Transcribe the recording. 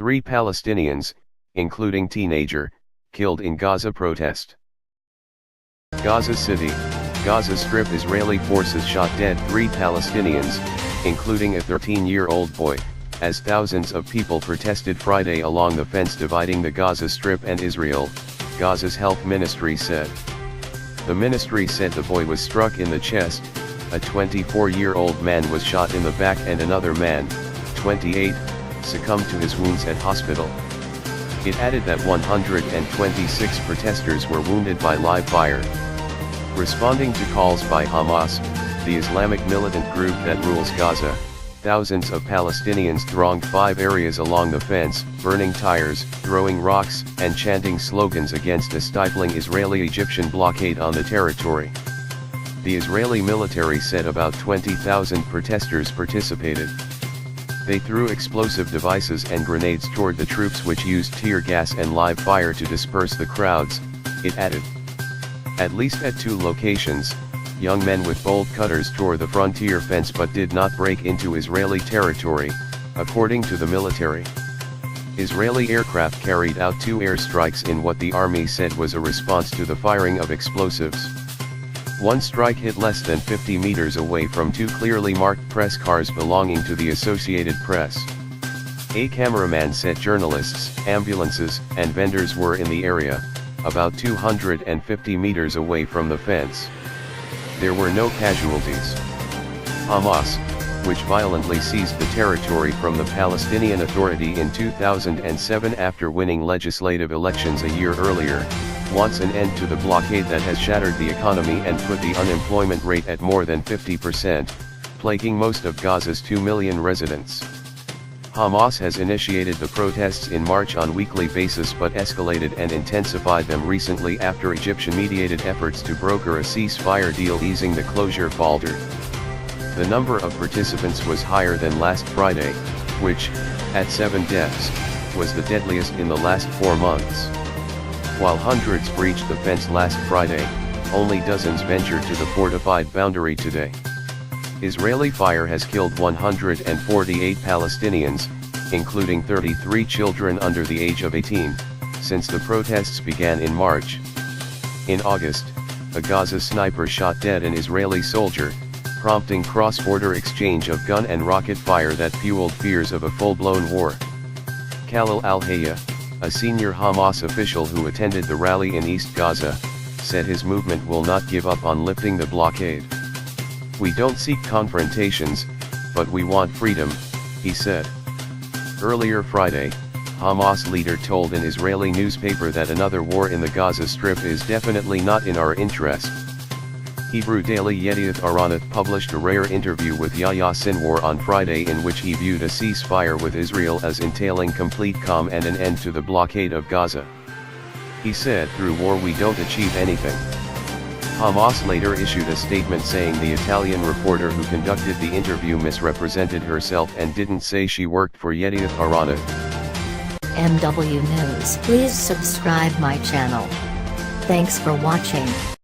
3 Palestinians, including teenager, killed in Gaza protest. Gaza City, Gaza Strip. Israeli forces shot dead 3 Palestinians, including a 13-year-old boy, as thousands of people protested Friday along the fence dividing the Gaza Strip and Israel, Gaza's health ministry said. The ministry said the boy was struck in the chest, a 24-year-old man was shot in the back and another man, 28, succumbed to his wounds at hospital. It added that 126 protesters were wounded by live fire. Responding to calls by Hamas, the Islamic militant group that rules Gaza, thousands of Palestinians thronged 5 areas along the fence, burning tires, throwing rocks, and chanting slogans against a stifling Israeli-Egyptian blockade on the territory. The Israeli military said about 20,000 protesters participated. They threw explosive devices and grenades toward the troops, which used tear gas and live fire to disperse the crowds, it added. At least at 2 locations, young men with bolt cutters tore the frontier fence but did not break into Israeli territory, according to the military. Israeli aircraft carried out 2 airstrikes in what the army said was a response to the firing of explosives. One strike hit less than 50 meters away from 2 clearly marked press cars belonging to the Associated Press. A cameraman said journalists, ambulances, and vendors were in the area, about 250 meters away from the fence. There were no casualties. Hamas, which violently seized the territory from the Palestinian Authority in 2007 after winning legislative elections a year earlier, wants an end to the blockade that has shattered the economy and put the unemployment rate at more than 50%, plaguing most of Gaza's 2 million residents. Hamas has initiated the protests in March on a weekly basis but escalated and intensified them recently after Egyptian-mediated efforts to broker a ceasefire deal easing the closure faltered. The number of participants was higher than last Friday, which, at 7 deaths, was the deadliest in the last 4 months. While hundreds breached the fence last Friday, only dozens ventured to the fortified boundary today. Israeli fire has killed 148 Palestinians, including 33 children under the age of 18, since the protests began in March. In August, a Gaza sniper shot dead an Israeli soldier, prompting cross-border exchange of gun and rocket fire that fueled fears of a full-blown war. Khalil al-Hayya, a senior Hamas official who attended the rally in East Gaza, said his movement will not give up on lifting the blockade. "We don't seek confrontations, but we want freedom," he said. Earlier Friday, Hamas leader told an Israeli newspaper that another war in the Gaza Strip is definitely not in our interest. Hebrew daily Yedioth Aharonot published a rare interview with Yahya Sinwar on Friday in which he viewed a ceasefire with Israel as entailing complete calm and an end to the blockade of Gaza. He said, "Through war we don't achieve anything." Hamas later issued a statement saying the Italian reporter who conducted the interview misrepresented herself and didn't say she worked for Yedioth Aharonot. MW News. Please subscribe my channel. Thanks for watching.